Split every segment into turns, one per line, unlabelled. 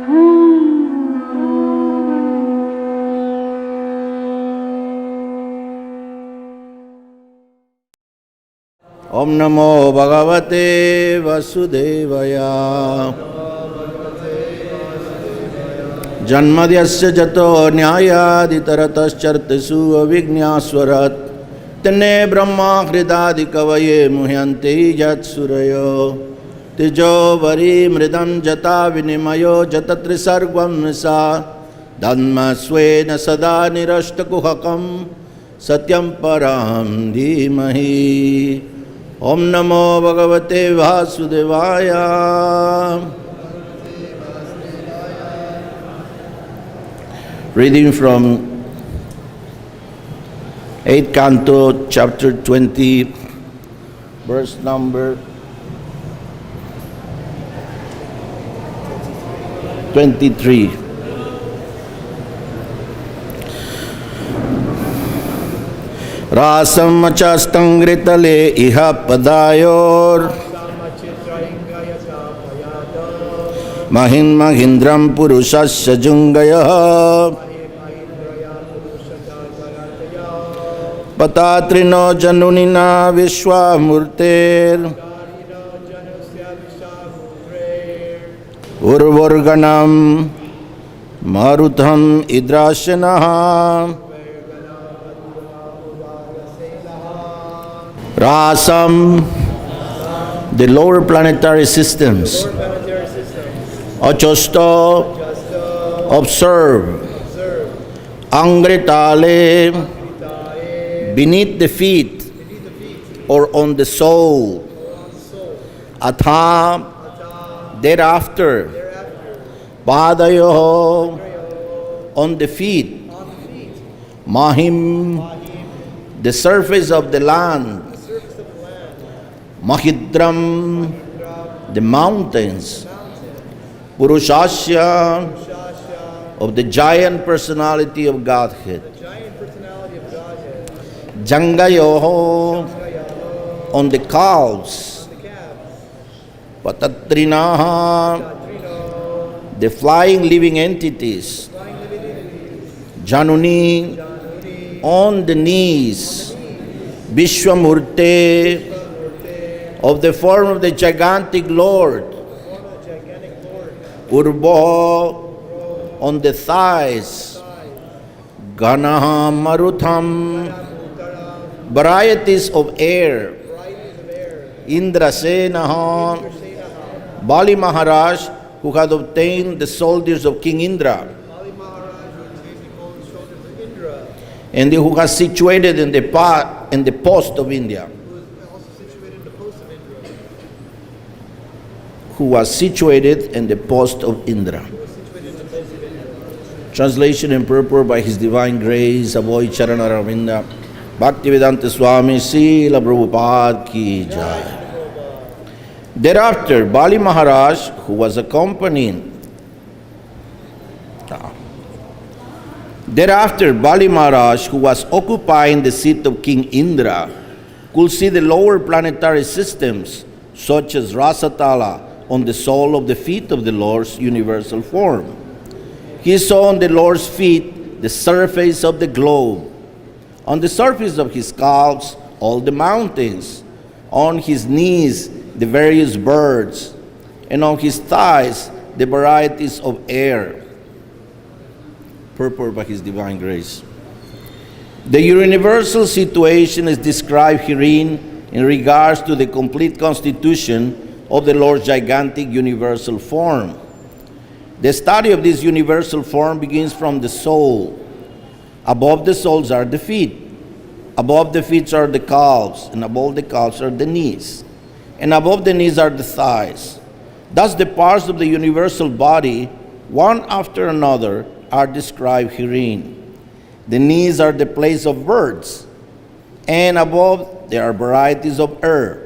Om Namo Bhagavate Vasudevaya. Janmadyasya jato nyayaditarataschartesu avignyaswarat tene brahma hridadi kavaye muhyanti jat surayo tijo vari mridam jata vinimayo jatatri sargvam nisa dhamma svena sada nirashtakuhakam satyam param dhimahi. Om Namo Bhagavate Vasudevaya. Reading from 8th Canto, chapter 20, verse number 23. Rasam achastangritale iha padayor mahin mahindram purushasya jungaya patatrino janunina vishwamurter urvarganam marutham idrashanaha. Rasam, the lower planetary systems. Achosto, observe. Angritale, beneath the feet or on the soul. Atha, thereafter. Padayo, on the feet. Mahim, the surface of the land. Mahidram, the mountains. Purushasya, of the giant personality of Godhead. Jangayoho, on the calves. Patatrinaha, the flying living entities. Januni, on the knees. Vishwamurte, of the form of the gigantic Lord. Urbo, on the thighs. Ganaha marutham, varieties of air. Indrasenaha, Bali Maharaj, who had obtained the soldiers of King Indra, and who was situated in the post of India. Who was situated in the post of Indra. Translation and purport by His Divine Grace, Avoy Charana Ravinda, Bhaktivedanta Swami Srila Prabhupada Ki Jai. Thereafter, Bali Maharaj, who was accompanying occupying the seat of King Indra, could see the lower planetary systems, such as Rasatala, on the sole of the feet of the Lord's universal form. He saw on the Lord's feet the surface of the globe, on the surface of his calves all the mountains, on his knees the various birds, and on his thighs the varieties of air. Purport by His Divine Grace. The universal situation is described herein in regards to the complete constitution of the Lord's gigantic universal form. The study of this universal form begins from the soul. Above the soles are the feet. Above the feet are the calves, and above the calves are the knees. And above the knees are the thighs. Thus the parts of the universal body, one after another, are described herein. The knees are the place of birds, and above there are varieties of air.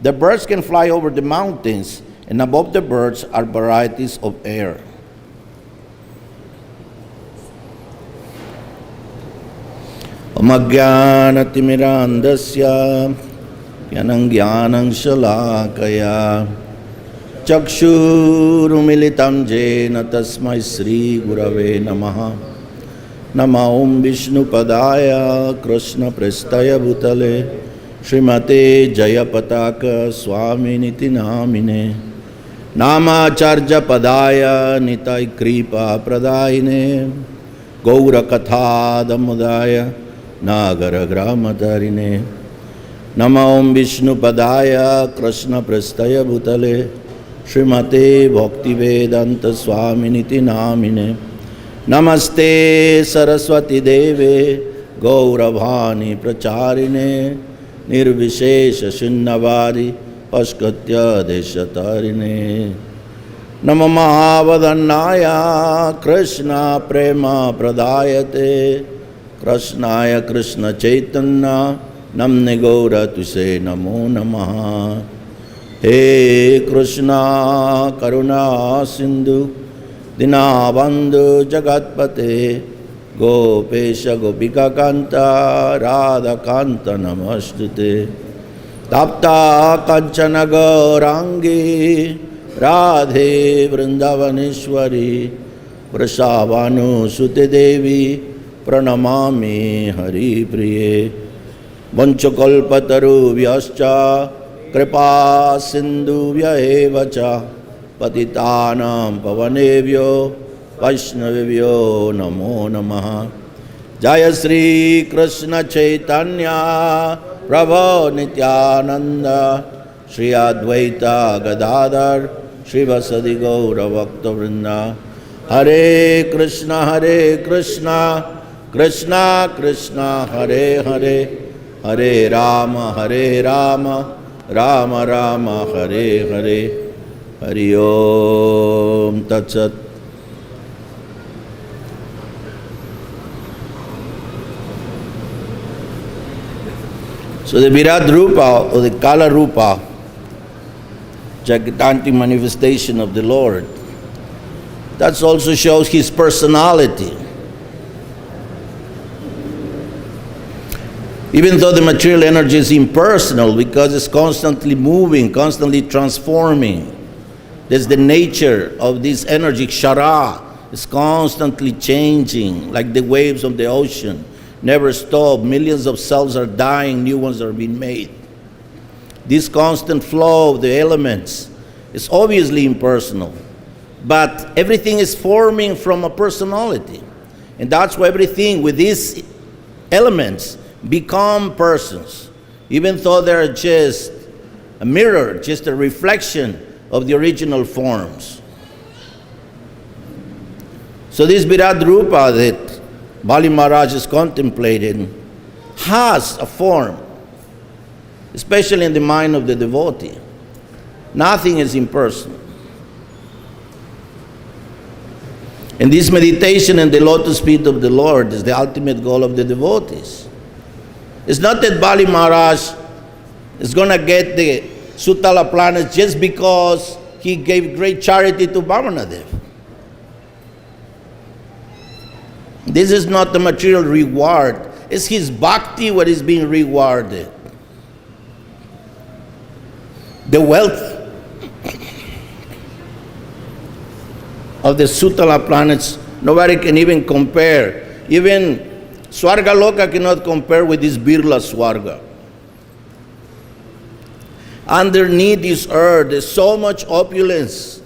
The birds can fly over the mountains, and above the birds are varieties of air. Amagyanatimirandasya yanang gyanang shalakaya चक्षुरुमिलितं येन तस्मै श्रीगुरवे नमः। नमो ॐ विष्णुपदाय कृष्णप्रेष्ठाय भूतले श्रीमते जयपताक स्वामिनिति नामिने। नामाचार्यपदाय निताय कृपाप्रदायिने गौरकथादमुदाय नागरग्रामधरिणे। नमो ॐ विष्णुपदाय कृष्णप्रेष्ठाय भूतले श्रीमते भक्तिवेदांत स्वामिनिति नामिने। नमस्ते सरस्वती देवे गौरवाणी प्रचारिणे निर्विशेष शून्यवादी पश्कत्य देशतारिणे। नमो महावदन्नाय कृष्ण प्रेम प्रदायते कृष्णाय कृष्ण चैतन्य नमने गौरतुसे नमो नमः। हे कृष्णा करुणा सिंधु दीनबंधु जगत्पते गोपेश गोपिका कांता राधा कांत नमस्तुते। तप्ता कंचन गौरांगी राधे वृंदावनेश्वरी वृषभानुसुते देवी प्रणमामि हरिप्रिये। वंशकल्पतरुभ्यश्च कृपा सिन्धुभ्य एव च पतितानां पावनेभ्यो वैष्णवेभ्यो नमो नमः। जय श्री कृष्ण चैतन्य प्रभु नित्यानंद श्री अद्वैत गदाधर श्रीवासदि गौर भक्तवृंद। हरे कृष्ण कृष्ण कृष्ण हरे हरे हरे राम राम राम हरे हरे। हरि ओम तत्सत। So the Virat Rupa or the Kala Rupa, gigantic manifestation of the Lord, that also shows his personality. Even though the material energy is impersonal because it's constantly moving, constantly transforming, that's the nature of this energy. Kshara is constantly changing like the waves of the ocean. Never stop. Millions of cells are dying, new ones are being made. This constant flow of the elements is obviously impersonal, but everything is forming from a personality. And that's why everything with these elements become persons, even though they're just a mirror, just a reflection of the original forms. So this Virat Rupa that Bali Maharaj is contemplating has a form, especially in the mind of the devotee. Nothing is impersonal. And this meditation in the lotus feet of the Lord is the ultimate goal of the devotees. It's not that Bali Maharaj is going to get the Sutala planets just because he gave great charity to Vamanadev. This is not the material reward. It's his bhakti what is being rewarded. The wealth of the Sutala planets, nobody can even compare. Even Swarga Loka cannot compare with this Birla Swarga. Underneath this earth, there's so much opulence.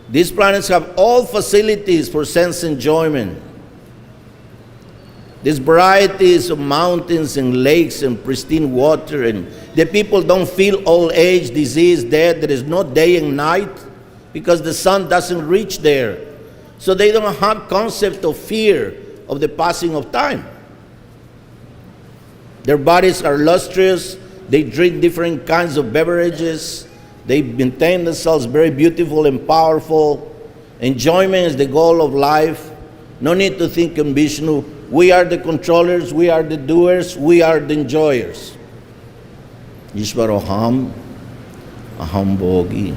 These planets have all facilities for sense enjoyment. There's varieties of mountains and lakes and pristine water, and the people don't feel old age, disease, death. There is no day and night because the sun doesn't reach there. So they don't have concept of fear of the passing of time. Their bodies are lustrous. They drink different kinds of beverages. They maintain themselves very beautiful and powerful. Enjoyment is the goal of life. No need to think in Vishnu. We are the controllers, we are the doers, we are the enjoyers. Ishvaroham, aham bhogi.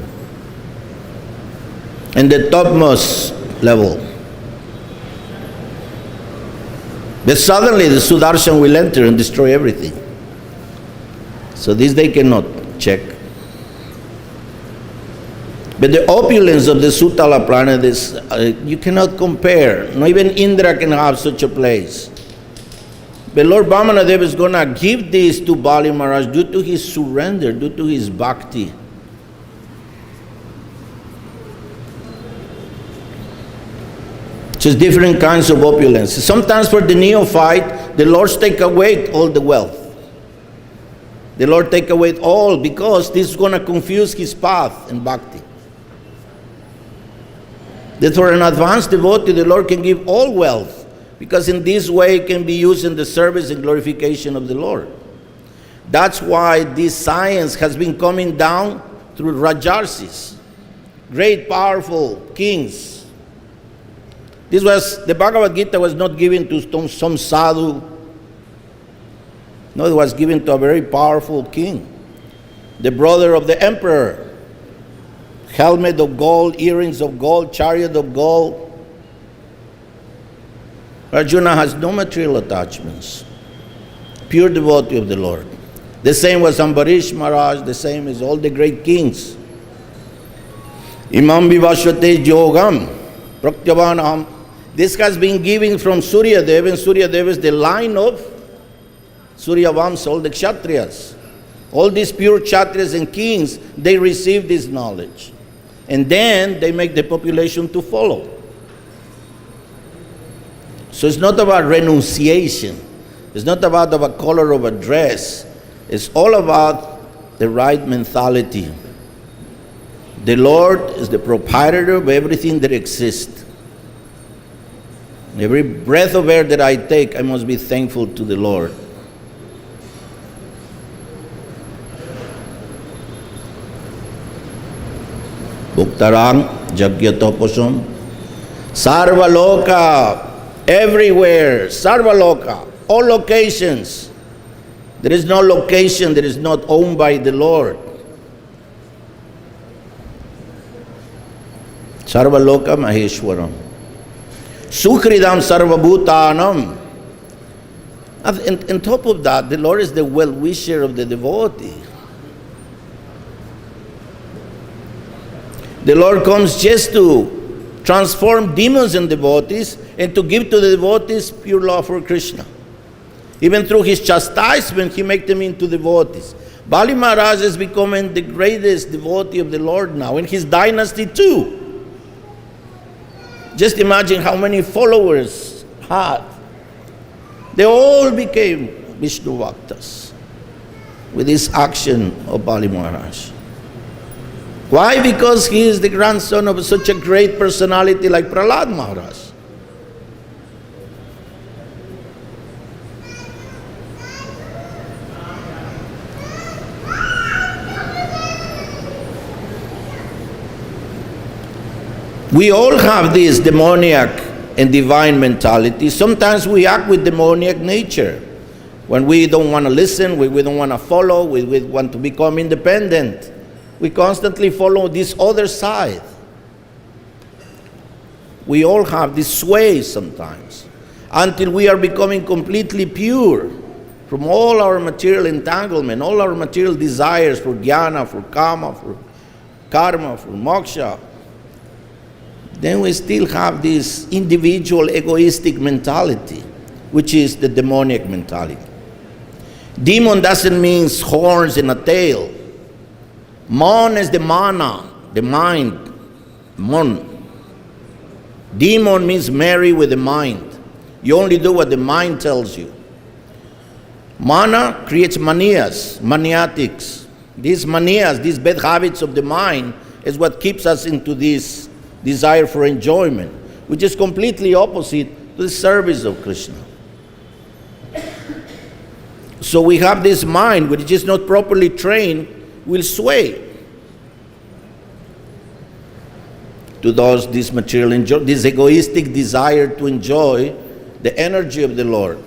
And the topmost level. But suddenly the Sudarshan will enter and destroy everything. So this they cannot check. But the opulence of the Sutala planet is, you cannot compare. Not even Indra can have such a place. But Lord Vamanadev is going to give this to Bali Maharaj due to his surrender, due to his bhakti. Just different kinds of opulence. Sometimes for the neophyte, the Lord take away all the wealth. The Lord take away all, because this is going to confuse his path in bhakti. That for an advanced devotee, the Lord can give all wealth, because in this way it can be used in the service and glorification of the Lord. That's why this science has been coming down through Rajarsis, great powerful kings. The Bhagavad Gita was not given to some sadhu. No, it was given to a very powerful king, the brother of the emperor. Helmet of gold, earrings of gold, chariot of gold. Arjuna has no material attachments. Pure devotee of the Lord. The same was Ambarish Maharaj, the same as all the great kings. Imam Vivashvate Yogam, Praktyavanam. This has been given from Surya Dev, and Surya Dev is the line of Surya Vamsa, all the Kshatriyas. All these pure Kshatriyas and kings, they receive this knowledge. And then they make the population to follow. So it's not about renunciation. It's not about the color of a dress. It's all about the right mentality. The Lord is the proprietor of everything that exists. Every breath of air that I take, I must be thankful to the Lord. Bhuktarang Jagyatoposam Sarvaloka, everywhere, Sarvaloka, all locations. There is no location that is not owned by the Lord. Sarvaloka Maheshwaram. Sukhridam Sarvabhutanam. And on top of that, the Lord is the well-wisher of the devotee. The Lord comes just to transform demons and devotees and to give to the devotees pure love for Krishna. Even through his chastisement, he makes them into devotees. Bali Maharaj is becoming the greatest devotee of the Lord now, in his dynasty too. Just imagine how many followers had. They all became Vishnu Bhaktas with this action of Bali Maharaj. Why? Because he is the grandson of such a great personality like Prahlad Maharaj. We all have this demoniac and divine mentality. Sometimes we act with demoniac nature. When we don't want to listen, we don't want to follow, we want to become independent. We constantly follow this other side. We all have this sway sometimes, until we are becoming completely pure from all our material entanglement, all our material desires for jnana, for kama, for karma, for moksha. Then we still have this individual egoistic mentality, which is the demoniac mentality. Demon doesn't mean horns and a tail. Mon is the mana, the mind. Mon. Demon means marry with the mind. You only do what the mind tells you. Mana creates manias, maniatics. These manias, these bad habits of the mind, is what keeps us into this desire for enjoyment, which is completely opposite to the service of Krishna. So we have this mind which is not properly trained, will sway to this material enjoy, this egoistic desire to enjoy the energy of the Lord.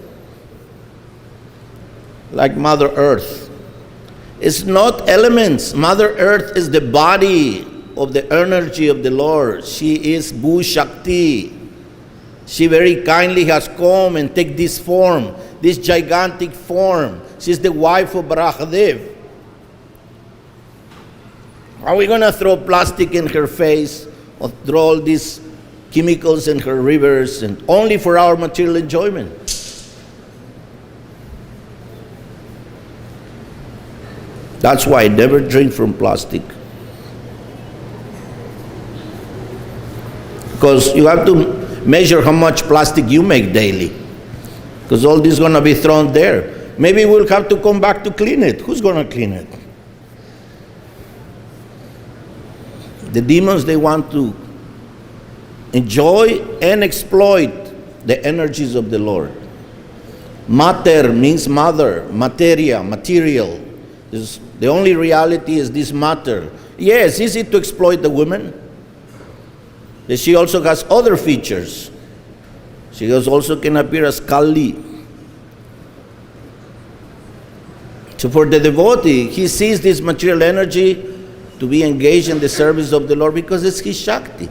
Like Mother Earth. It's not elements. Mother Earth is the body of the energy of the Lord. She is Bhu Shakti. She very kindly has come and take this form, this gigantic form. She's the wife of Barahadev. Are we going to throw plastic in her face or throw all these chemicals in her rivers and only for our material enjoyment? That's why I never drink from plastic. Because you have to measure how much plastic you make daily. Because all this is going to be thrown there. Maybe we'll have to come back to clean it. Who's going to clean it? The demons, they want to enjoy and exploit the energies of the Lord. Mater means mother, materia, material. The only reality is this matter. Yes, easy to exploit the woman. But she also has other features. She also can appear as Kali. So for the devotee, he sees this material energy to be engaged in the service of the Lord because it's his Shakti.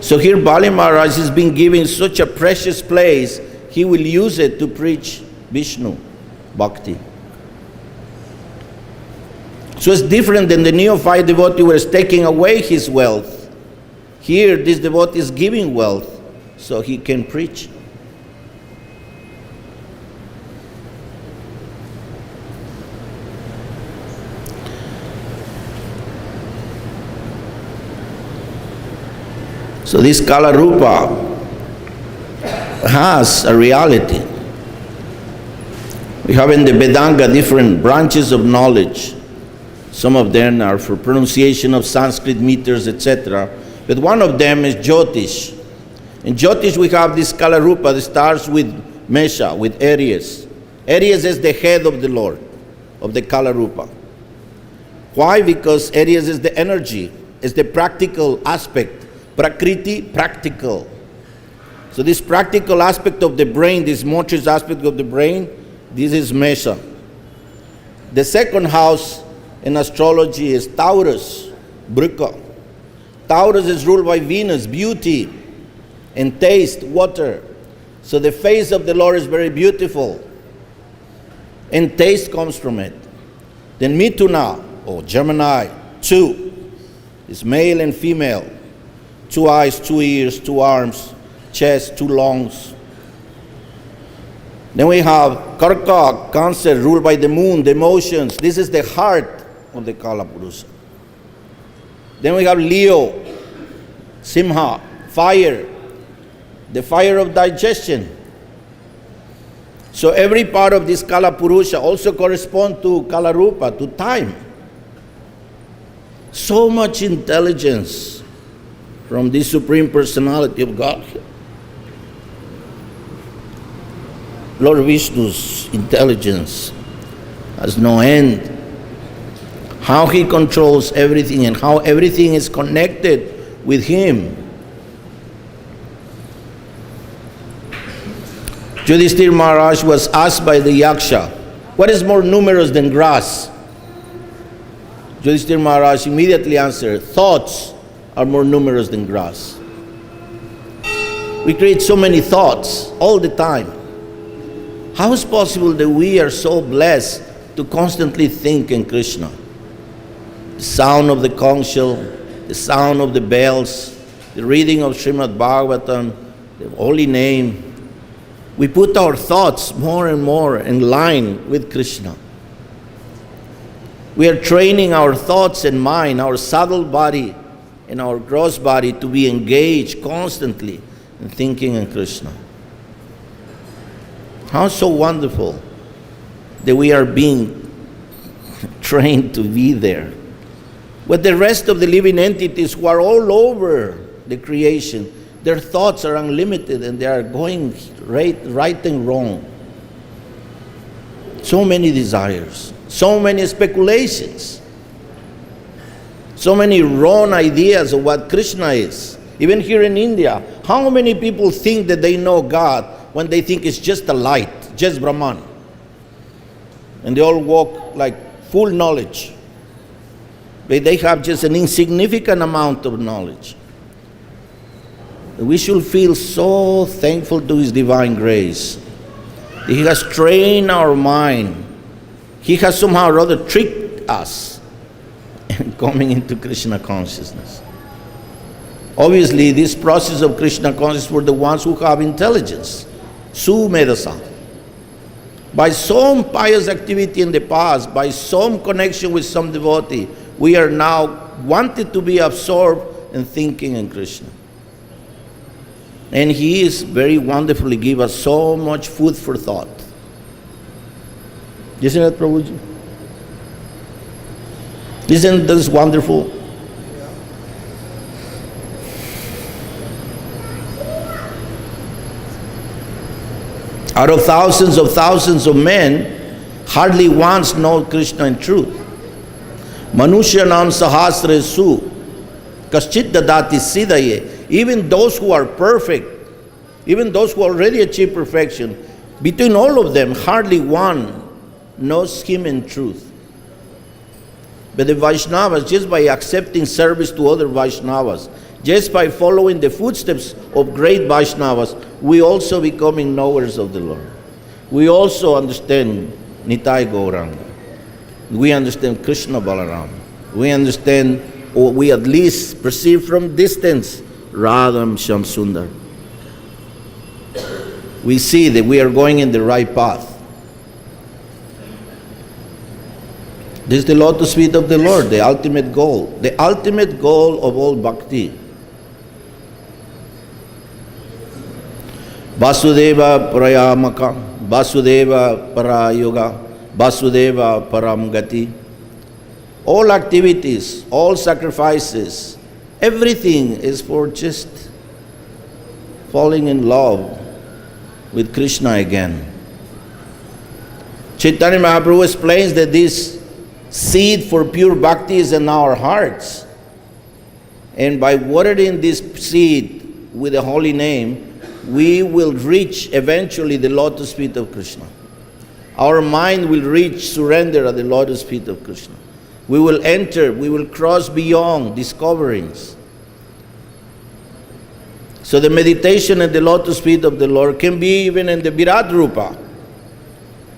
So here Bali Maharaj is being given such a precious place, he will use it to preach Vishnu Bhakti. So it's different than the neophyte devotee who is taking away his wealth. Here this devotee is giving wealth so he can preach. So this Kalarupa has a reality. We have in the Vedanga different branches of knowledge. Some of them are for pronunciation of Sanskrit meters, etc. But one of them is Jyotish. In Jyotish we have this Kalarupa that starts with Mesha, with Aries. Aries is the head of the Lord, of the Kalarupa. Why? Because Aries is the energy, is the practical aspect. Prakriti, practical. So this practical aspect of the brain, this motorist aspect of the brain, this is Mesha. The second house in astrology is Taurus, Brika. Taurus is ruled by Venus, beauty, and taste, water. So the face of the Lord is very beautiful, and taste comes from it. Then Mithuna, or Gemini, two, is male and female. 2 eyes, 2 ears, 2 arms, chest, 2 lungs. Then we have Karka, Cancer, ruled by the moon, the emotions. This is the heart of the Kalapurusha. Then we have Leo, Simha, fire, the fire of digestion. So every part of this Kalapurusha also corresponds to Kalarupa, to time. So much intelligence from the Supreme Personality of God. Lord Vishnu's intelligence has no end. How he controls everything and how everything is connected with him. Yudhishthira Maharaj was asked by the Yaksha, what is more numerous than grass? Yudhishthira Maharaj immediately answered, thoughts are more numerous than grass. We create so many thoughts all the time. How is it possible that we are so blessed to constantly think in Krishna? The sound of the conch shell, the sound of the bells, the reading of Srimad Bhagavatam, the holy name. We put our thoughts more and more in line with Krishna. We are training our thoughts and mind, our subtle body, in our gross body to be engaged constantly in thinking in Krishna. How so wonderful that we are being trained to be there. But the rest of the living entities who are all over the creation, their thoughts are unlimited and they are going right and wrong. So many desires, so many speculations. So many wrong ideas of what Krishna is. Even here in India, how many people think that they know God when they think it's just a light, just Brahman? And they all walk like full knowledge. But they have just an insignificant amount of knowledge. We should feel so thankful to His divine grace. He has trained our mind. He has somehow or other tricked with us and coming into Krishna consciousness. Obviously, this process of Krishna consciousness for the ones who have intelligence, sumedasa. By some pious activity in the past, by some connection with some devotee, we are now wanted to be absorbed in thinking in Krishna. And He is very wonderfully give us so much food for thought. Isn't that, Prabhuji? Isn't this wonderful? Out of thousands of men, hardly once know Krishna in truth. Manusyanam sahasra su kaschit dadati siddhaye. Even those who are perfect, even those who already achieve perfection, between all of them, hardly one knows Him in truth. But the Vaishnavas, just by accepting service to other Vaishnavas, just by following the footsteps of great Vaishnavas, we also becoming knowers of the Lord. We also understand Nitai Gauranga. We understand Krishna Balaram. We understand, or we at least perceive from distance, Radham Shamsundar. We see that we are going in the right path. This is the lotus feet of the Lord, the ultimate goal. The ultimate goal of all bhakti. Vasudeva Parayamaka, Vasudeva Parayoga, Vasudeva Paramgati. All activities, all sacrifices, everything is for just falling in love with Krishna again. Chaitanya Mahaprabhu explains that this seed for pure bhakti is in our hearts. And by watering this seed with the holy name, we will reach eventually the lotus feet of Krishna. Our mind will reach surrender at the lotus feet of Krishna. We will enter, we will cross beyond discoverings. So the meditation at the lotus feet of the Lord can be even in the Virat Rupa,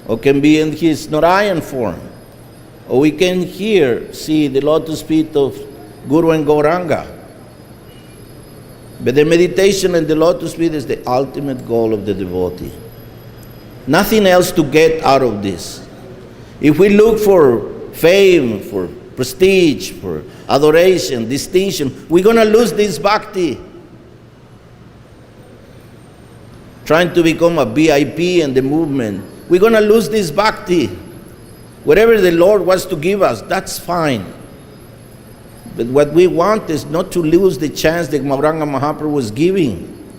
or can be in His Narayan form, or we can here see the lotus feet of Guru and Gauranga. But the meditation and the lotus feet is the ultimate goal of the devotee. Nothing else to get out of this. If we look for fame, for prestige, for adoration, distinction, we're going to lose this bhakti. Trying to become a VIP in the movement, we're going to lose this bhakti. Whatever the Lord wants to give us, that's fine. But what we want is not to lose the chance that Gauranga Mahaprabhu was giving.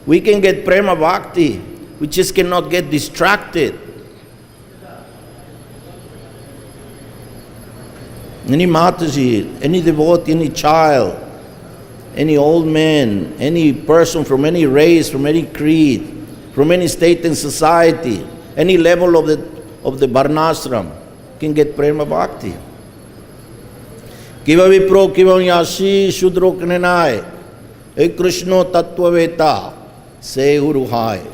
We can get prema bhakti, we just cannot get distracted. Any Mataji, any devotee, any child, any old man, any person from any race, from any creed, from any state in society, any level of the Varnashram can get prema bhakti. Kiva vipro kiva yashi shudro knenai e Krishna tattvaveta se uruhai.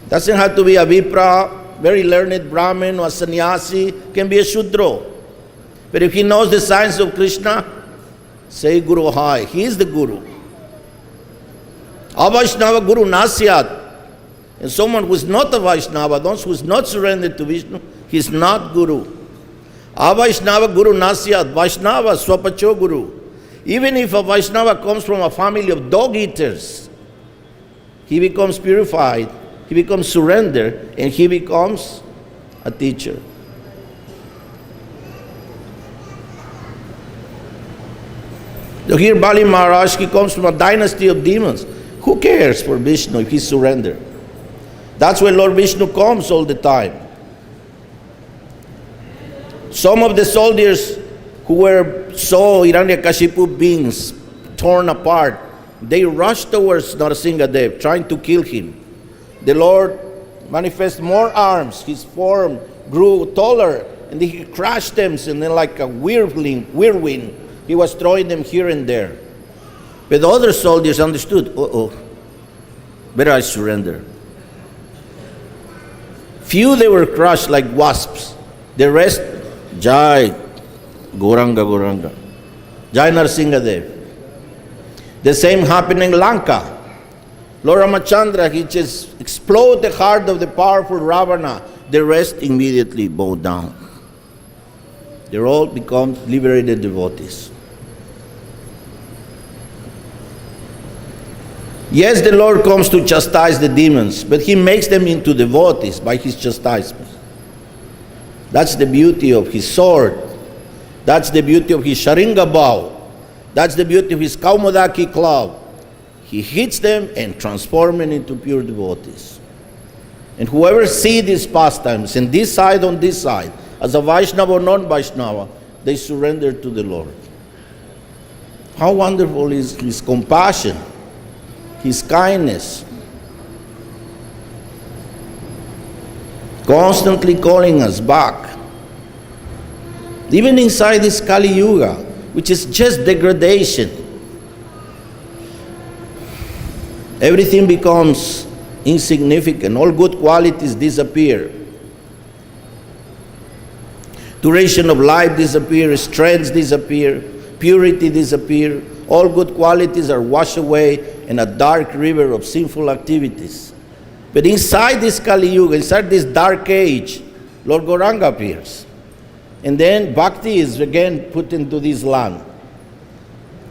Doesn't have to be a vipra, very learned Brahmin or sannyasi, can be a shudro. But if he knows the science of Krishna, say Guru Hai, he is the Guru. Avaishnava Guru Nasyat. And someone who is not a Vaishnava, those who is not surrendered to Vishnu, he is not Guru. Avaishnava Guru Nasyat, Vaishnava Swapacho Guru. Even if a Vaishnava comes from a family of dog eaters, he becomes purified, he becomes surrendered, and he becomes a teacher. So here Bali Maharaj, he comes from a dynasty of demons. Who cares for Vishnu if he surrendered? That's why Lord Vishnu comes all the time. Some of the soldiers who saw Hiranyakashipu being torn apart, they rushed towards Narasimhadev, trying to kill him. The Lord manifested more arms, his form grew taller, and he crushed them, and then like a whirlwind, he was throwing them here and there. But the other soldiers understood, better I surrender. Few they were crushed like wasps. The rest Jai Gauranga Gauranga. Jai Narasimha Dev. The same happened in Lanka. Lord Ramachandra, he just exploded the heart of the powerful Ravana. The rest immediately bowed down. They all become liberated devotees. Yes, the Lord comes to chastise the demons, but he makes them into devotees by his chastisement. That's the beauty of his sword. That's the beauty of his Sharinga bow. That's the beauty of his Kaumodaki club. He hits them and transforms them into pure devotees. And whoever sees these pastimes, and this side on this side, as a Vaishnava or non-Vaishnava, they surrender to the Lord. How wonderful is his compassion, his kindness. Constantly calling us back. Even inside this Kali Yuga, which is just degradation, everything becomes insignificant. All good qualities disappear. Duration of life disappears, strength disappear, purity disappear. All good qualities are washed away in a dark river of sinful activities. But inside this Kali Yuga, inside this dark age, Lord Gauranga appears. And then Bhakti is again put into this land.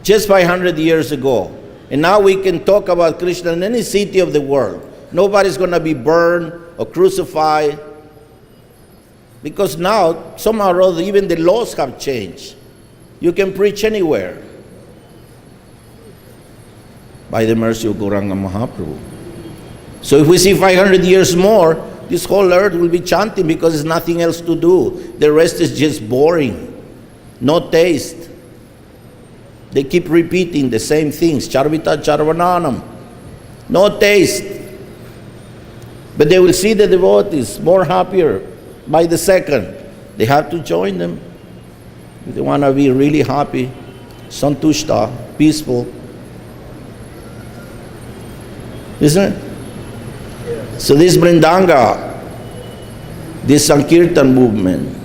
Just 500 years ago. And now we can talk about Krishna in any city of the world. Nobody's going to be burned or crucified. Because now, somehow or other, even the laws have changed. You can preach anywhere. By the mercy of Gauranga Mahaprabhu. So if we see 500 years more, this whole earth will be chanting because there's nothing else to do. The rest is just boring. No taste. They keep repeating the same things. Charvita Charvananam. No taste. But they will see the devotees more happier by the second. They have to join them. If they want to be really happy, santushta, peaceful. Isn't it? So this Vrindanga, this Sankirtan movement,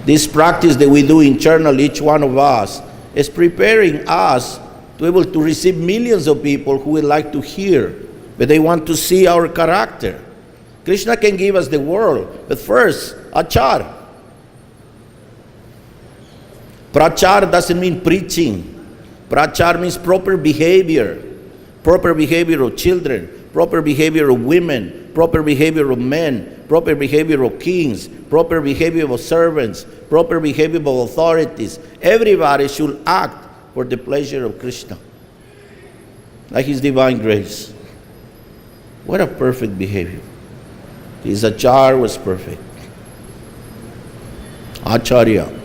this practice that we do internally, each one of us, is preparing us to be able to receive millions of people who would like to hear, but they want to see our character. Krishna can give us the world, but first, achar. Prachar doesn't mean preaching. Prachar means proper behavior of children, proper behavior of women, proper behavior of men, proper behavior of kings, proper behavior of servants, proper behavior of authorities. Everybody should act for the pleasure of Krishna, like his divine grace. What a perfect behavior. His achar was perfect. Acharya.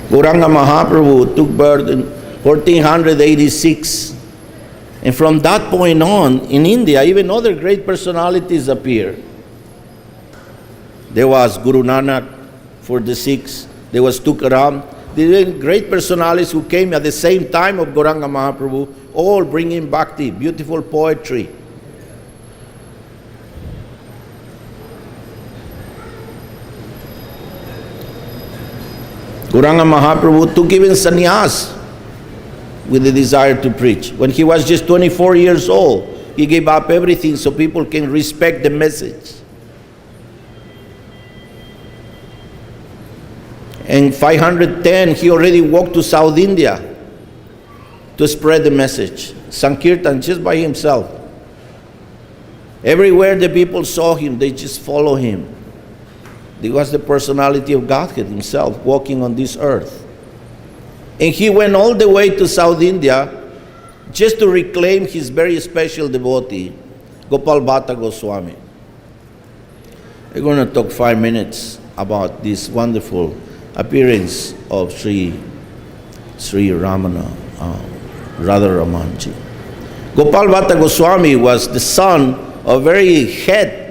Gauranga Mahaprabhu took birth in 1486. And from that point on, in India, even other great personalities appeared. There was Guru Nanak for the Sikhs. There was Tukaram. There were great personalities who came at the same time of Gauranga Mahaprabhu, all bringing bhakti, beautiful poetry. Gauranga Mahaprabhu took even sannyas with the desire to preach. When he was just 24 years old, he gave up everything so people can respect the message. In 510, he already walked to South India to spread the message. Sankirtan just by himself. Everywhere the people saw him, they just follow him. He was the personality of Godhead himself walking on this earth. And he went all the way to South India just to reclaim his very special devotee, Gopal Bhatta Goswami. We're going to talk 5 minutes about this wonderful appearance of Sri Ramana, Radharamanji. Gopal Bhatta Goswami was the son of very head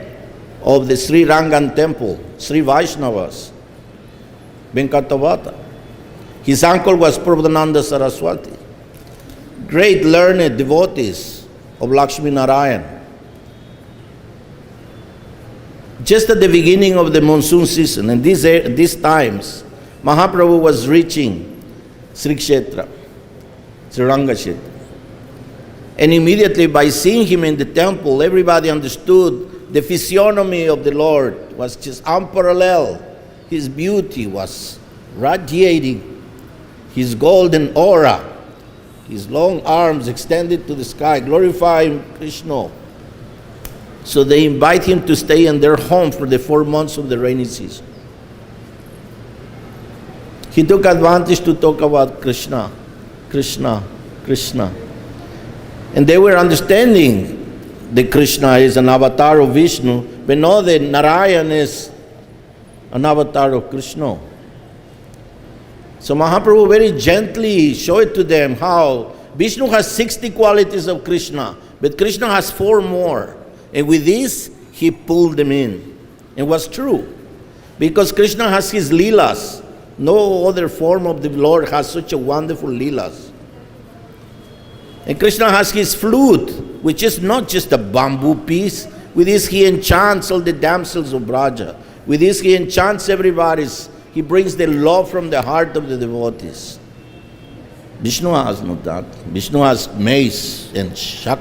of the Sri Rangan temple, Sri Vaishnavas, Venkatavata. His uncle was Prabhupada Saraswati. great learned devotees of Lakshmi Narayan. Just at the beginning of the monsoon season, and these times, Mahaprabhu was reaching Sri Kshetra, Sri Rangakshetra. And immediately by seeing him in the temple, everybody understood the physiognomy of the Lord was just unparalleled. His beauty was radiating, his golden aura, his long arms extended to the sky, glorifying Krishna. So they invite him to stay in their home for the 4 months of the rainy season. He took advantage to talk about Krishna, Krishna, Krishna. And they were understanding that Krishna is an avatar of Vishnu, but no, that Narayan is an avatar of Krishna. So Mahaprabhu very gently showed to them how Vishnu has 60 qualities of Krishna, but Krishna has 4 more. And with this, he pulled them in. It was true. Because Krishna has his leelas. No other form of the Lord has such a wonderful leelas. And Krishna has his flute, which is not just a bamboo piece. With this, he enchants all the damsels of Braja. With this, he enchants everybody. He brings the love from the heart of the devotees. Vishnu has not that. Vishnu has mace and shak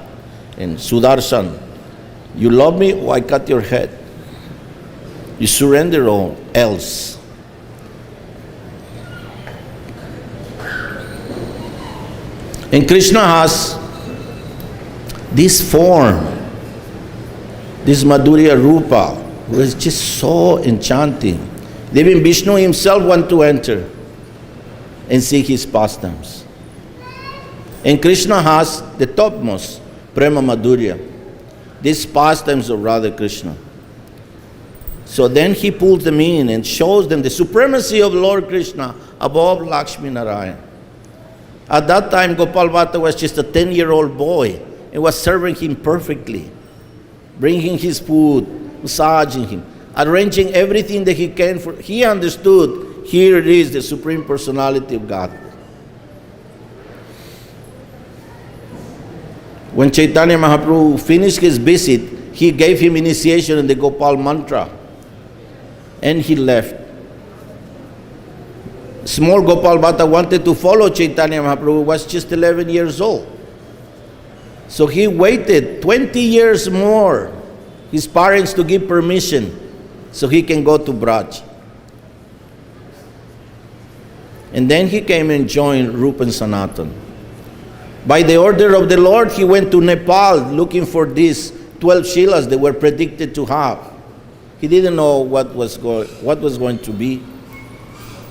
and sudarshan. You love me, or I cut your head. You surrender all else. And Krishna has this form, this Madhurya Rupa, who is just so enchanting. Even Vishnu himself wants to enter and see his pastimes. And Krishna has the topmost, Prema Madhurya, these pastimes of Radha Krishna. So then he pulls them in and shows them the supremacy of Lord Krishna above Lakshmi Narayan. At that time, Gopal Bhatta was just a 10-year-old boy and was serving him perfectly, bringing his food, massaging him, arranging everything that he can for. He understood, here it is, the Supreme Personality of God. When Chaitanya Mahaprabhu finished his visit, he gave him initiation in the Gopal mantra, and he left. Small Gopal Bhatta wanted to follow Chaitanya Mahaprabhu, was just 11 years old. So he waited 20 years more, his parents to give permission, so he can go to Braj. And then he came and joined Rupa and Sanatan. By the order of the Lord, he went to Nepal looking for these 12 Shilas they were predicted to have. He didn't know what was going to be.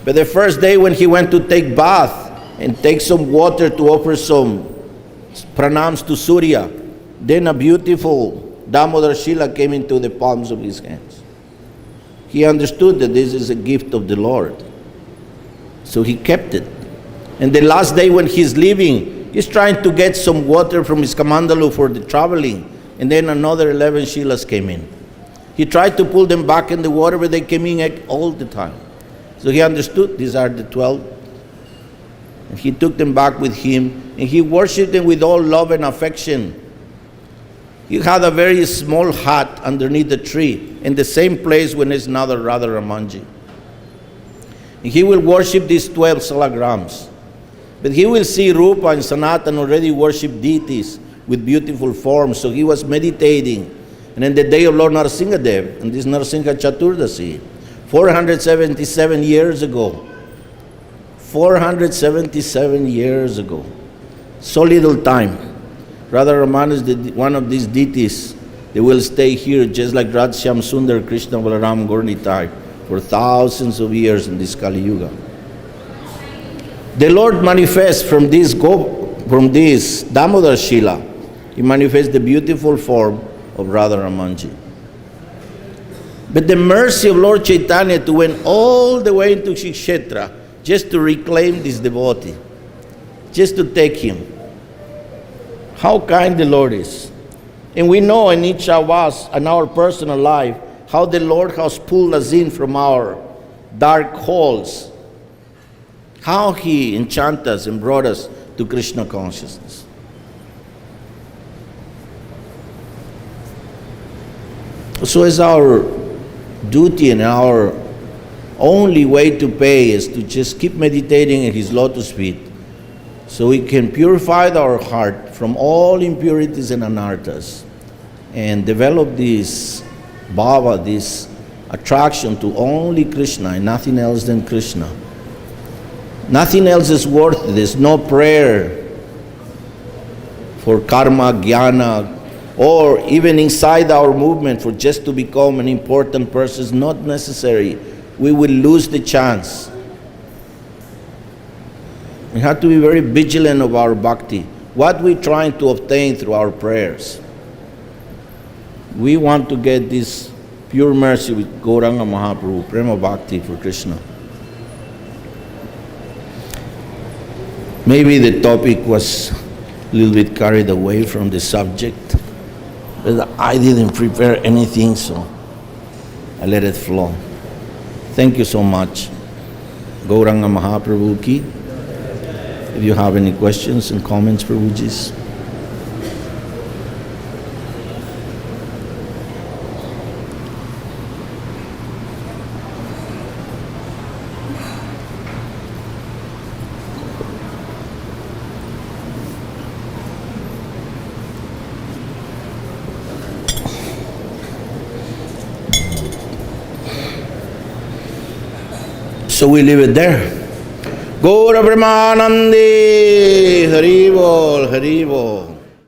But the first day when he went to take bath and take some water to offer some pranams to Surya, then a beautiful Damodar Shila came into the palms of his hands. He understood that this is a gift of the Lord. So he kept it. And the last day when he's leaving, he's trying to get some water from his kamandalu for the traveling. And then another 11 Shilas came in. He tried to pull them back in the water, but they came in all the time. So he understood these are the 12. And he took them back with him, and he worshipped them with all love and affection. He had a very small hut underneath the tree, in the same place when there's another Radha Ramanji. And he will worship these 12 salagrams. But he will see Rupa and Sanatan already worship deities with beautiful forms. So he was meditating. And in the day of Lord Narasimha Dev, and this Narasimha Chaturdasi, 477 years ago, 477 years ago, so little time. Radha Raman is one of these deities. They will stay here just like Radhyam Sundar, Krishna, Balaram, Gaurnitai for thousands of years in this Kali Yuga. The Lord manifests from this Damodar Shila. He manifests the beautiful form of Radha Ramanji. But the mercy of Lord Chaitanya to went all the way into Kshetra just to reclaim this devotee, just to take him. How kind the Lord is. And we know in each of us, in our personal life, how the Lord has pulled us in from our dark holes. How He enchanted us and brought us to Krishna consciousness. So it's our duty and our only way to pay is to just keep meditating at His lotus feet so we can purify our heart from all impurities and anarthas and develop this bhava, this attraction to only Krishna and nothing else than Krishna. Nothing else is worth it. There's no prayer for karma, jnana, or even inside our movement for just to become an important person is not necessary. We will lose the chance. We have to be very vigilant of our bhakti. What we're trying to obtain through our prayers. We want to get this pure mercy with Gauranga Mahaprabhu, Prema Bhakti for Krishna. Maybe the topic was a little bit carried away from the subject, but I didn't prepare anything, so I let it flow. Thank you so much. Gauranga Mahaprabhu ki. If you have any questions and comments, Prabhujis. So we leave it there. Gaura Brahmanande, Hari Bol, Hari Bol.